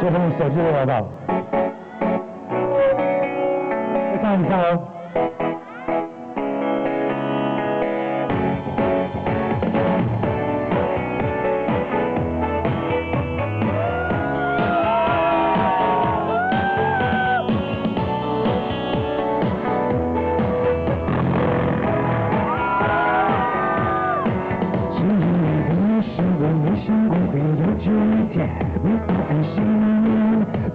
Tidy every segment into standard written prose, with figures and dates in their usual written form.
这边手机都聊到。再看一看哦。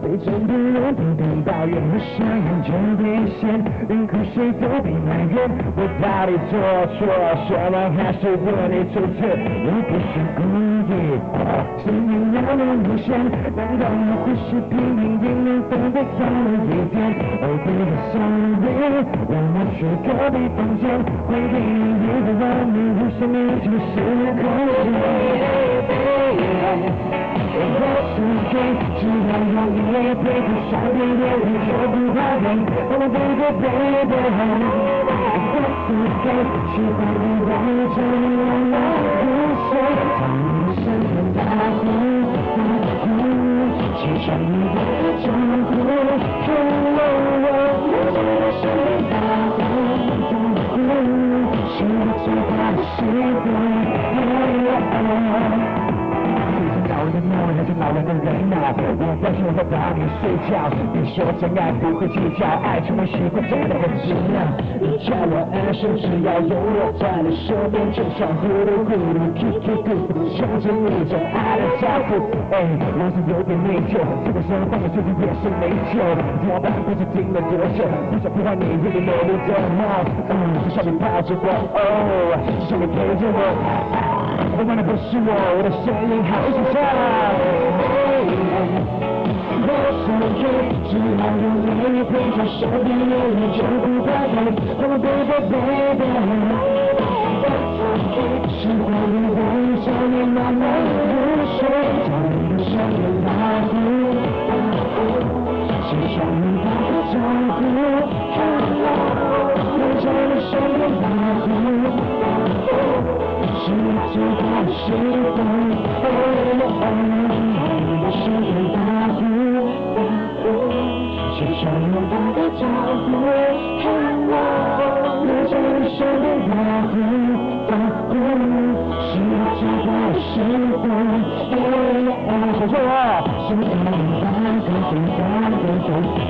被整个人平平抱怨和上演就变现，任何谁都被埋怨。我到底做错什么，还是对你出错？我不是故意，是你让我无限。难道我会是拼命也能分得到一点？哦，对的，sorry，让我去隔壁房间，会给你一个完美无限美就是空间。我是谁？只要有你陪在身边，别人就不怕冷。Oh baby baby， 我是谁？喜欢你的着你让我入睡，在你身边打呼打呼，牵上你的脚步，我在你身边打呼打呼，是我最大的幸福。老人呢，还是老人的人啊，我担心我会把你睡觉。你说真爱不会计较，爱成为习惯真的很重要。你叫我安心，只要有我在你身边，就像咕噜咕噜 Kiki 咕噜，象征一种爱的脚步。哎，我是有点内疚，这个时候放我最近也是没救，怎么办？不知听了多久，不想破坏你日夜美丽的梦。就像你抱着我，哦，就像你陪着我。我忘了不是我的声音好想唱。我是谁？只要有你陪在身边，有你就不怕累。Oh baby baby， 喜欢你的笑脸慢慢入睡，在你的身边打呼打呼，牵上你的脚步，我在你身边打呼打呼。是最大的幸福，你的身边打呼打呼，牵上你的脚步，我在你身边打呼打呼，是最大的幸福。好错啊！是你打呼打呼，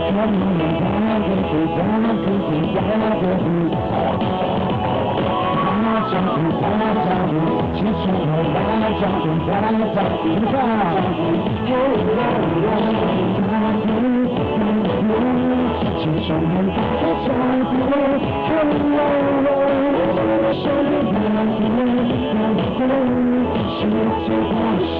看你打呼打呼。照顾他照顾，牵手我来照顾他照顾，怎么办？牵手我来照顾，身边的是最大的幸